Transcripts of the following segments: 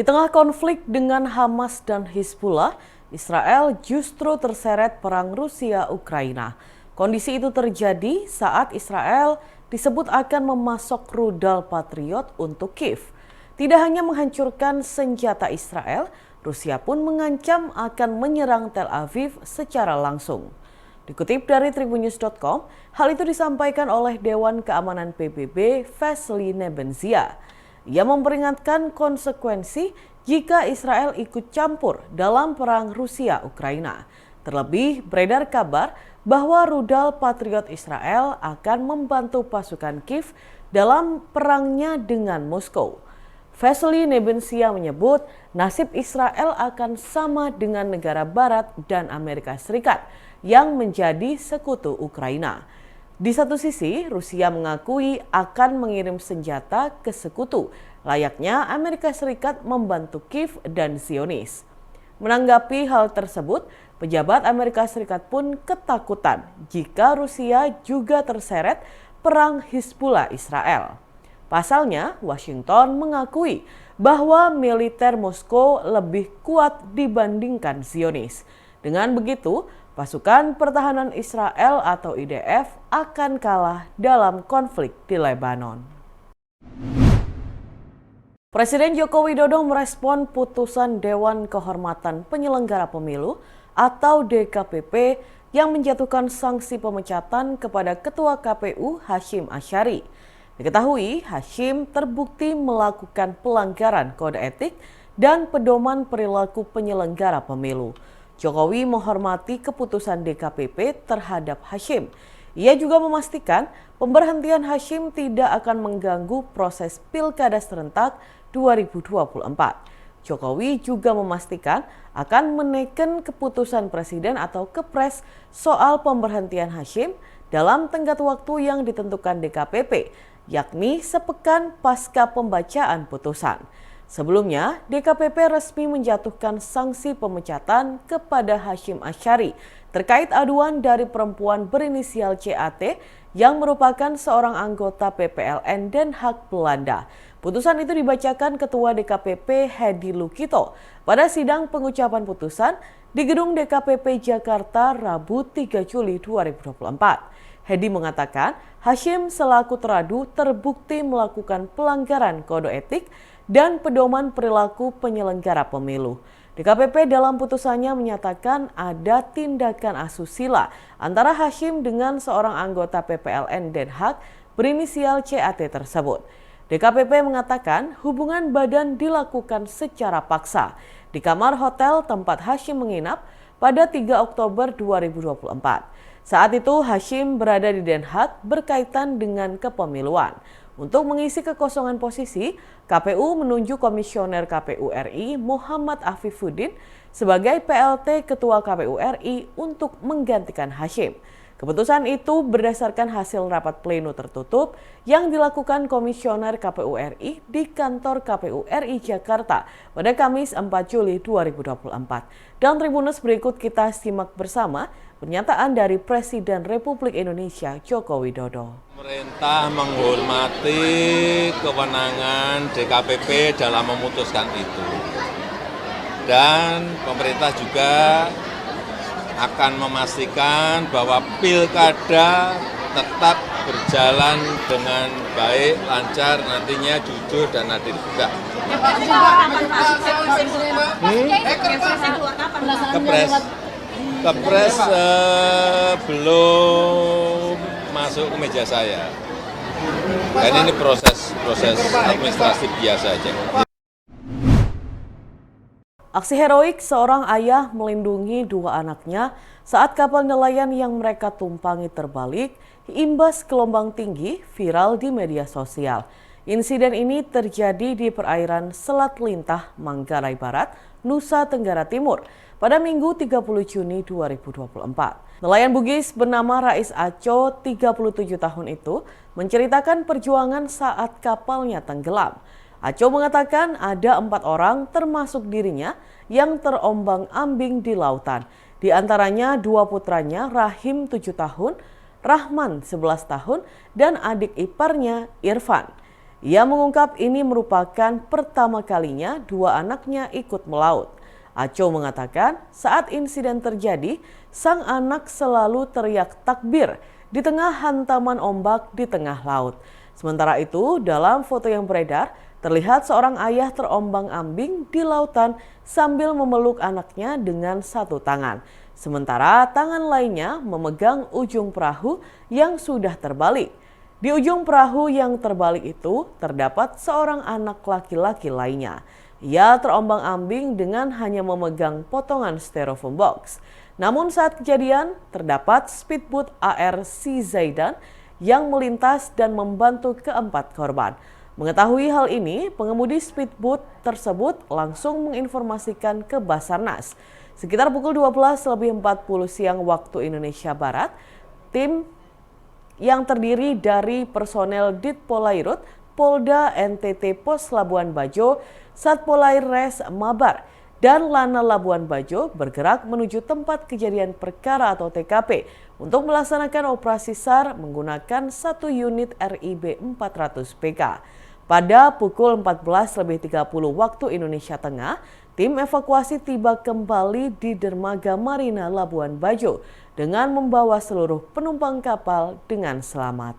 Di tengah konflik dengan Hamas dan Hizbullah, Israel justru terseret perang Rusia-Ukraina. Kondisi itu terjadi saat Israel disebut akan memasok rudal Patriot untuk Kiev. Tidak hanya menghancurkan senjata Israel, Rusia pun mengancam akan menyerang Tel Aviv secara langsung. Dikutip dari tribunnews.com, hal itu disampaikan oleh Dewan Keamanan PBB Vasily Nebenzia. Ia memperingatkan konsekuensi jika Israel ikut campur dalam perang Rusia-Ukraina. Terlebih, beredar kabar bahwa rudal Patriot Israel akan membantu pasukan Kiev dalam perangnya dengan Moskow. Vasily Nebenzia menyebut nasib Israel akan sama dengan negara Barat dan Amerika Serikat yang menjadi sekutu Ukraina. Di satu sisi, Rusia mengakui akan mengirim senjata ke sekutu, layaknya Amerika Serikat membantu Kiev dan Zionis. Menanggapi hal tersebut, pejabat Amerika Serikat pun ketakutan jika Rusia juga terseret perang Hizbullah Israel. Pasalnya, Washington mengakui bahwa militer Moskow lebih kuat dibandingkan Zionis. Dengan begitu, pasukan pertahanan Israel atau IDF akan kalah dalam konflik di Lebanon. Presiden Joko Widodo merespon putusan Dewan Kehormatan Penyelenggara Pemilu atau DKPP yang menjatuhkan sanksi pemecatan kepada Ketua KPU Hasyim Asyari. Diketahui, Hasyim terbukti melakukan pelanggaran kode etik dan pedoman perilaku penyelenggara pemilu. Jokowi menghormati keputusan DKPP terhadap Hasyim. Ia juga memastikan pemberhentian Hasyim tidak akan mengganggu proses Pilkada serentak 2024. Jokowi juga memastikan akan menekan keputusan Presiden atau Kepres soal pemberhentian Hasyim dalam tenggat waktu yang ditentukan DKPP, yakni sepekan pasca pembacaan putusan. Sebelumnya, DKPP resmi menjatuhkan sanksi pemecatan kepada Hasyim Asyari terkait aduan dari perempuan berinisial CAT yang merupakan seorang anggota PPLN Den Haag Belanda. Putusan itu dibacakan Ketua DKPP Hedi Lukito pada sidang pengucapan putusan di Gedung DKPP Jakarta Rabu 3 Juli 2024. Hedi mengatakan Hasyim selaku teradu terbukti melakukan pelanggaran kode etik dan pedoman perilaku penyelenggara pemilu. DKPP dalam putusannya menyatakan ada tindakan asusila antara Hasyim dengan seorang anggota PPLN Den Haag berinisial CAT tersebut. DKPP mengatakan hubungan badan dilakukan secara paksa di kamar hotel tempat Hasyim menginap pada 3 Oktober 2024. Saat itu Hasyim berada di Den Haag berkaitan dengan kepemiluan. Untuk mengisi kekosongan posisi, KPU menunjuk Komisioner KPU RI Muhammad Afifuddin sebagai PLT Ketua KPU RI untuk menggantikan Hasyim. Keputusan itu berdasarkan hasil rapat pleno tertutup yang dilakukan Komisioner KPU RI di kantor KPU RI Jakarta pada Kamis 4 Juli 2024. Dan Tribunnews berikut kita simak bersama pernyataan dari Presiden Republik Indonesia Joko Widodo. Pemerintah menghormati kewenangan DKPP dalam memutuskan itu. Dan pemerintah juga akan memastikan bahwa pilkada tetap berjalan dengan baik, lancar, nantinya jujur dan adil juga. Kepres belum masuk ke meja saya. Dan ini proses administrasi biasa aja. Aksi heroik seorang ayah melindungi dua anaknya saat kapal nelayan yang mereka tumpangi terbalik imbas gelombang tinggi viral di media sosial. Insiden ini terjadi di perairan Selat Lintah, Manggarai Barat, Nusa Tenggara Timur pada Minggu 30 Juni 2024. Nelayan Bugis bernama Rais Aco, 37 tahun itu, menceritakan perjuangan saat kapalnya tenggelam. Aco mengatakan ada 4 orang termasuk dirinya yang terombang-ambing di lautan. Di antaranya 2 putranya, Rahim 7 tahun, Rahman 11 tahun, dan adik iparnya Irfan. Ia mengungkap ini merupakan pertama kalinya dua anaknya ikut melaut. Aco mengatakan saat insiden terjadi, sang anak selalu teriak takbir di tengah hantaman ombak di tengah laut. Sementara itu, dalam foto yang beredar, terlihat seorang ayah terombang-ambing di lautan sambil memeluk anaknya dengan satu tangan. Sementara tangan lainnya memegang ujung perahu yang sudah terbalik. Di ujung perahu yang terbalik itu terdapat seorang anak laki-laki lainnya. Ia terombang-ambing dengan hanya memegang potongan styrofoam box. Namun saat kejadian terdapat speedboat ARC Zaidan yang melintas dan membantu keempat korban. Mengetahui hal ini, pengemudi speedboat tersebut langsung menginformasikan ke Basarnas. Sekitar pukul 12.40 siang waktu Indonesia Barat, tim yang terdiri dari personel Ditpolairut, Polda NTT Pos Labuan Bajo, Satpolair Res Mabar, dan Lanal Labuan Bajo bergerak menuju tempat kejadian perkara atau TKP untuk melaksanakan operasi SAR menggunakan satu unit RIB 400 PK. Pada pukul 14.30 waktu Indonesia Tengah, tim evakuasi tiba kembali di dermaga Marina Labuan Bajo dengan membawa seluruh penumpang kapal dengan selamat.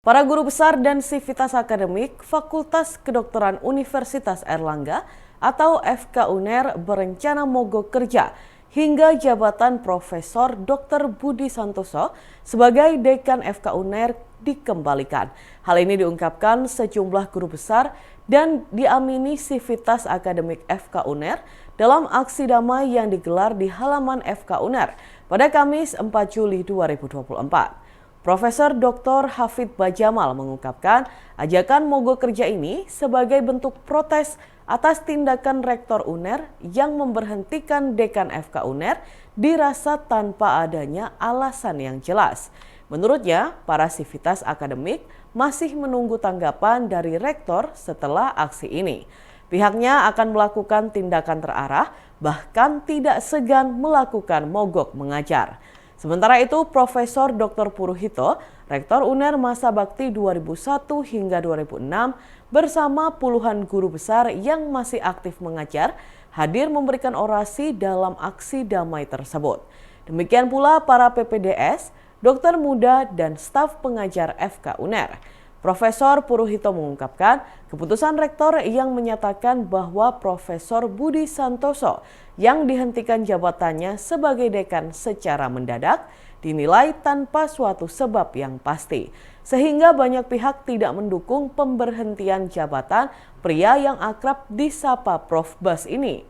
Para guru besar dan sivitas akademik Fakultas Kedokteran Universitas Airlangga atau FK UNER berencana mogok kerja hingga jabatan Profesor Dr. Budi Santoso sebagai Dekan FK UNER dikembalikan. Hal ini diungkapkan sejumlah guru besar dan diamini sivitas akademik FK UNER dalam aksi damai yang digelar di halaman FK UNER pada Kamis 4 Juli 2024. Profesor Dr. Hafid Bajamal mengungkapkan ajakan mogok kerja ini sebagai bentuk protes atas tindakan Rektor UNER yang memberhentikan Dekan FK UNER dirasa tanpa adanya alasan yang jelas. Menurutnya, para sivitas akademik masih menunggu tanggapan dari Rektor setelah aksi ini. Pihaknya akan melakukan tindakan terarah, bahkan tidak segan melakukan mogok mengajar. Sementara itu, Profesor Dr. Puruhito, Rektor UNER masa bakti 2001 hingga 2006 bersama puluhan guru besar yang masih aktif mengajar, hadir memberikan orasi dalam aksi damai tersebut. Demikian pula para PPDS, dokter muda, dan staf pengajar FK UNER. Profesor Puruhito mengungkapkan keputusan rektor yang menyatakan bahwa Profesor Budi Santoso yang dihentikan jabatannya sebagai dekan secara mendadak dinilai tanpa suatu sebab yang pasti, sehingga banyak pihak tidak mendukung pemberhentian jabatan pria yang akrab disapa Prof. Bas ini.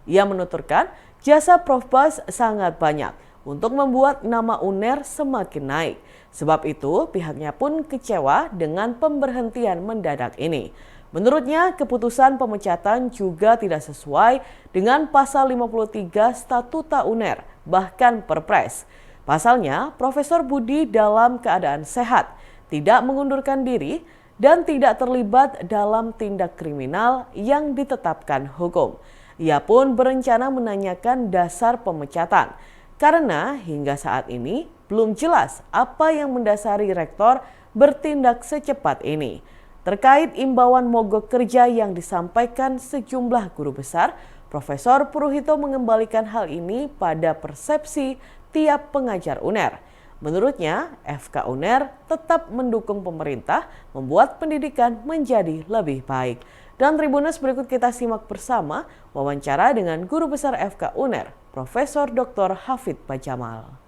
Ia menuturkan jasa Prof. Bas sangat banyak untuk membuat nama UNER semakin naik. Sebab itu, pihaknya pun kecewa dengan pemberhentian mendadak ini. Menurutnya, keputusan pemecatan juga tidak sesuai dengan pasal 53 Statuta UNER, bahkan Perpres. Pasalnya, Profesor Budi dalam keadaan sehat, tidak mengundurkan diri, dan tidak terlibat dalam tindak kriminal yang ditetapkan hukum. Ia pun berencana menanyakan dasar pemecatan, karena hingga saat ini belum jelas apa yang mendasari rektor bertindak secepat ini. Terkait imbauan mogok kerja yang disampaikan sejumlah guru besar, Profesor Puruhito mengembalikan hal ini pada persepsi tiap pengajar UNER. Menurutnya, FK UNER tetap mendukung pemerintah membuat pendidikan menjadi lebih baik. Dan Tribuners, berikut kita simak bersama wawancara dengan Guru Besar FK UNER, Profesor Dr. Hafid Bajamal.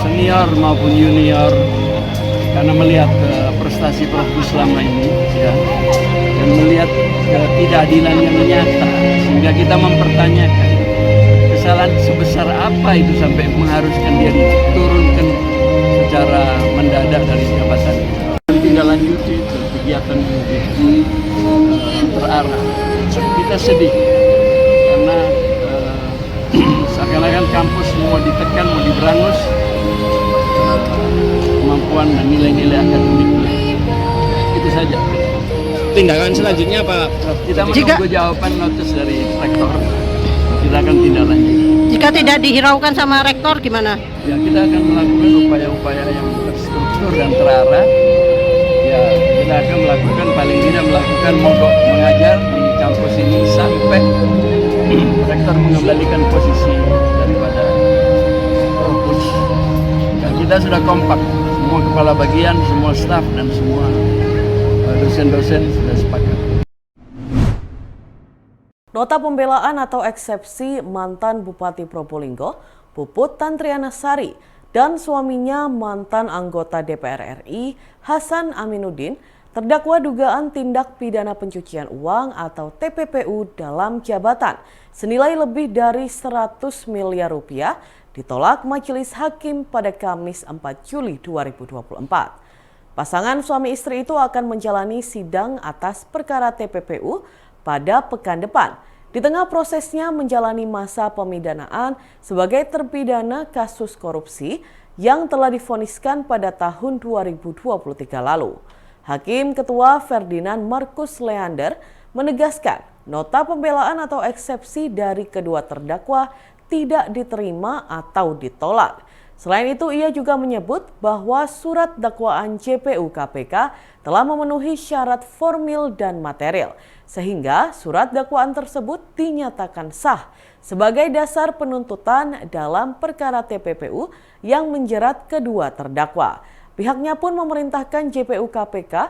Senior maupun junior, karena melihat prestasi Prof. selama ini ya, dan melihat ketidakadilan yang nyata, sehingga kita mempertanyakan kesalahan sebesar apa itu sampai mengharuskan dia diturunkan secara mendadak dari jabatan. Tindak lanjuti itu kegiatan itu terarah. Kita sedih karena seakan-akan kampus mau ditekan, mau diberangus kemampuan dan nilai-nilai akademiknya. Itu saja. Tindakan selanjutnya apa? Kita menunggu jawaban notis dari rektor. Kita akan tindak lanjut. Jika tidak dihiraukan sama rektor gimana? Ya, kita akan melakukan upaya-upaya yang terstruktur dan terarah kita akan melakukan, paling tidak melakukan mogok mengajar di kampus ini sampai rektor mengembalikan posisi daripada Provos. Dan kita sudah kompak, semua kepala bagian, semua staf dan semua dosen-dosen sudah sepakat. Nota pembelaan atau eksepsi mantan Bupati Probolinggo, Puput Tantriana Sari, dan suaminya mantan anggota DPR RI, Hasan Aminuddin, terdakwa dugaan tindak pidana pencucian uang atau TPPU dalam jabatan senilai lebih dari 100 miliar rupiah ditolak Majelis Hakim pada Kamis 4 Juli 2024. Pasangan suami istri itu akan menjalani sidang atas perkara TPPU pada pekan depan, di tengah prosesnya menjalani masa pemidanaan sebagai terpidana kasus korupsi yang telah divoniskan pada tahun 2023 lalu. Hakim Ketua Ferdinand Marcus Leander menegaskan nota pembelaan atau eksepsi dari kedua terdakwa tidak diterima atau ditolak. Selain itu, ia juga menyebut bahwa surat dakwaan JPU KPK telah memenuhi syarat formil dan material, sehingga surat dakwaan tersebut dinyatakan sah sebagai dasar penuntutan dalam perkara TPPU yang menjerat kedua terdakwa. Pihaknya pun memerintahkan JPU KPK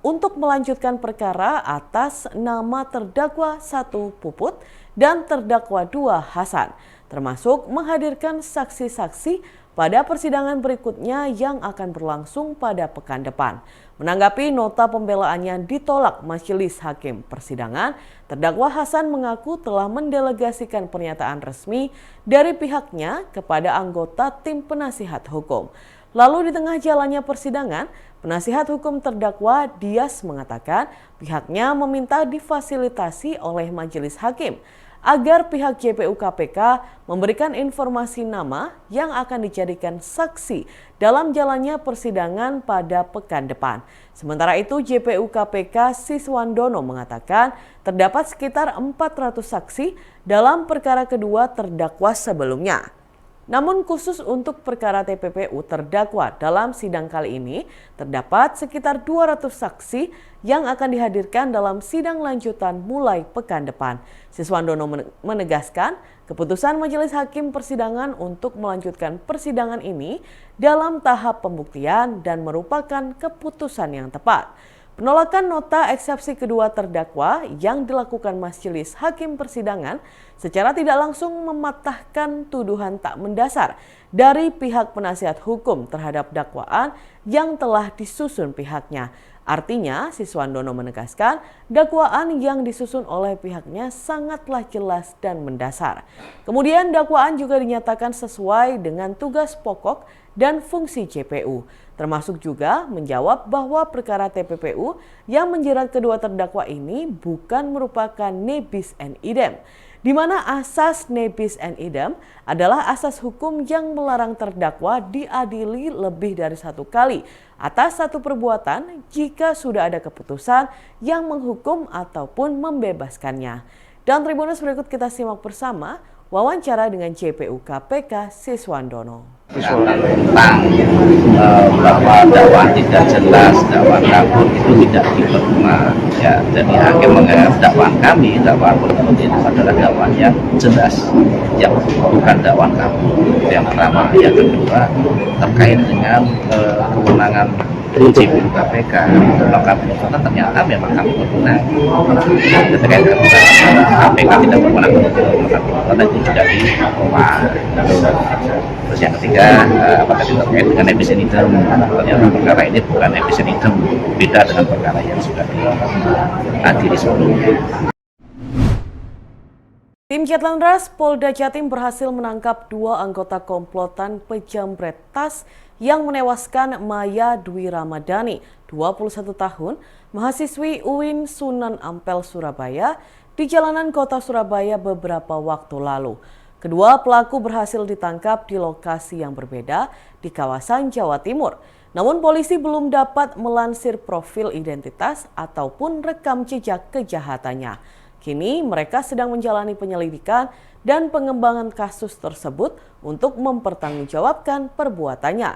untuk melanjutkan perkara atas nama terdakwa 1 Puput dan terdakwa 2 Hasan, termasuk menghadirkan saksi-saksi pada persidangan berikutnya yang akan berlangsung pada pekan depan. Menanggapi nota pembelaannya ditolak Majelis Hakim Persidangan, terdakwa Hasan mengaku telah mendelegasikan pernyataan resmi dari pihaknya kepada anggota tim penasihat hukum. Lalu di tengah jalannya persidangan, penasihat hukum terdakwa Dias mengatakan pihaknya meminta difasilitasi oleh Majelis Hakim agar pihak JPU KPK memberikan informasi nama yang akan dijadikan saksi dalam jalannya persidangan pada pekan depan. Sementara itu, JPU KPK Siswandono mengatakan terdapat sekitar 400 saksi dalam perkara kedua terdakwa sebelumnya. Namun khusus untuk perkara TPPU terdakwa dalam sidang kali ini, terdapat sekitar 200 saksi yang akan dihadirkan dalam sidang lanjutan mulai pekan depan. Siswandono menegaskan keputusan Majelis Hakim Persidangan untuk melanjutkan persidangan ini dalam tahap pembuktian dan merupakan keputusan yang tepat. Penolakan nota eksepsi kedua terdakwa yang dilakukan Majelis Hakim Persidangan secara tidak langsung mematahkan tuduhan tak mendasar dari pihak penasihat hukum terhadap dakwaan yang telah disusun pihaknya. Artinya, Siswandono menegaskan dakwaan yang disusun oleh pihaknya sangatlah jelas dan mendasar. Kemudian dakwaan juga dinyatakan sesuai dengan tugas pokok dan fungsi JPU, termasuk juga menjawab bahwa perkara TPPU yang menjerat kedua terdakwa ini bukan merupakan ne bis en idem, di mana asas ne bis en idem adalah asas hukum yang melarang terdakwa diadili lebih dari satu kali atas satu perbuatan jika sudah ada keputusan yang menghukum ataupun membebaskannya. Dan Tribuners, berikut kita simak bersama wawancara dengan JPU KPK Siswandono. Tentang bahwa dakwaan tidak jelas, dakwaan kabur itu tidak diterima. Ya, jadi hakim menganggap dakwaan kami, dakwaan penuntut itu adalah dakwaan yang jelas, yang bukan dakwaan kabur. Yang pertama, yang kedua terkait dengan kewenangan JPU KPK melakukan penuntutan, ternyata memang kami berwenang. Ketika KPK tidak berwenang untuk melakukan penuntutan itu juga ditolak. Terus yang ketiga, apakah terkait dengan ne bis en idem? Ternyata perkara ini bukan ne bis en idem, beda dengan perkara yang sudah diadili sebelumnya. Tim Jatlandras Polda Jatim berhasil menangkap 2 anggota komplotan pejamret tas yang menewaskan Maya Dwi Ramadhani, 21 tahun, mahasiswi UIN Sunan Ampel, Surabaya, di jalanan kota Surabaya beberapa waktu lalu. Kedua pelaku berhasil ditangkap di lokasi yang berbeda di kawasan Jawa Timur. Namun polisi belum dapat melansir profil identitas ataupun rekam jejak kejahatannya. Kini mereka sedang menjalani penyelidikan dan pengembangan kasus tersebut untuk mempertanggungjawabkan perbuatannya.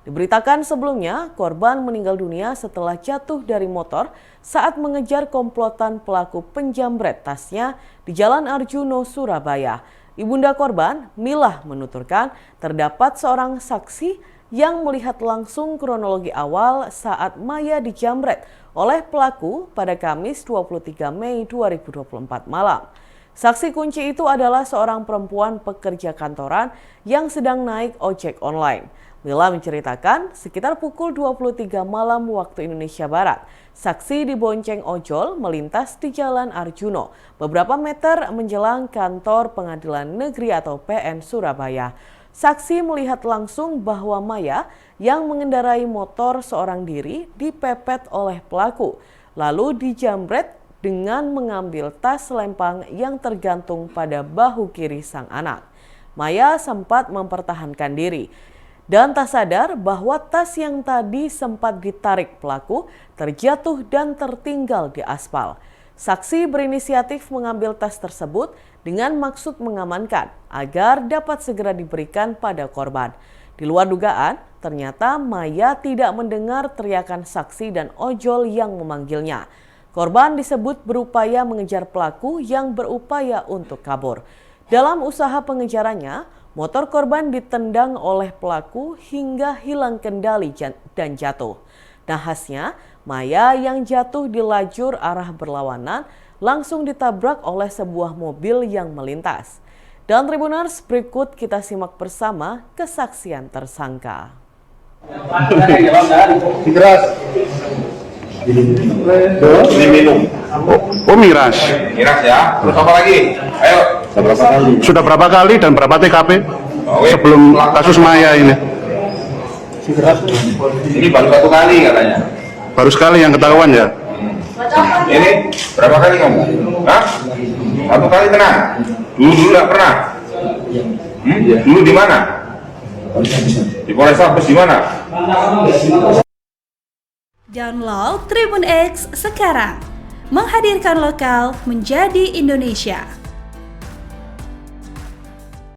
Diberitakan sebelumnya, korban meninggal dunia setelah jatuh dari motor saat mengejar komplotan pelaku penjamret tasnya di Jalan Arjuno, Surabaya. Ibunda korban, Milah, menuturkan terdapat seorang saksi yang melihat langsung kronologi awal saat Maya dijamret oleh pelaku pada Kamis 23 Mei 2024 malam. Saksi kunci itu adalah seorang perempuan pekerja kantoran yang sedang naik ojek online. Mila menceritakan sekitar pukul 23 malam waktu Indonesia Barat, saksi dibonceng ojol melintas di Jalan Arjuno beberapa meter menjelang kantor Pengadilan Negeri atau PN Surabaya. Saksi melihat langsung bahwa Maya yang mengendarai motor seorang diri dipepet oleh pelaku, lalu dijamret dengan mengambil tas lempang yang tergantung pada bahu kiri sang anak. Maya sempat mempertahankan diri dan tak sadar bahwa tas yang tadi sempat ditarik pelaku terjatuh dan tertinggal di aspal. Saksi berinisiatif mengambil tas tersebut dengan maksud mengamankan agar dapat segera diberikan pada korban. Di luar dugaan, ternyata Maya tidak mendengar teriakan saksi dan ojol yang memanggilnya. Korban disebut berupaya mengejar pelaku yang berupaya untuk kabur. Dalam usaha pengejarannya, motor korban ditendang oleh pelaku hingga hilang kendali dan jatuh. Nahasnya, Maya yang jatuh di lajur arah berlawanan langsung ditabrak oleh sebuah mobil yang melintas. Dan Tribuners, berikut kita simak bersama kesaksian tersangka. Ini minum. Oh, miras. Miras ya. Terus apa lagi? Ayo. Sudah berapa kali dan berapa TKP sebelum kasus Maya ini? Ini baru satu kali katanya. Baru sekali yang ketahuan ya? Ini berapa kali kamu? Hah? Satu kali tenang. Dulu nggak pernah. Dulu di mana? Di Polres Sabes di mana? Download Tribun X sekarang, menghadirkan lokal menjadi Indonesia.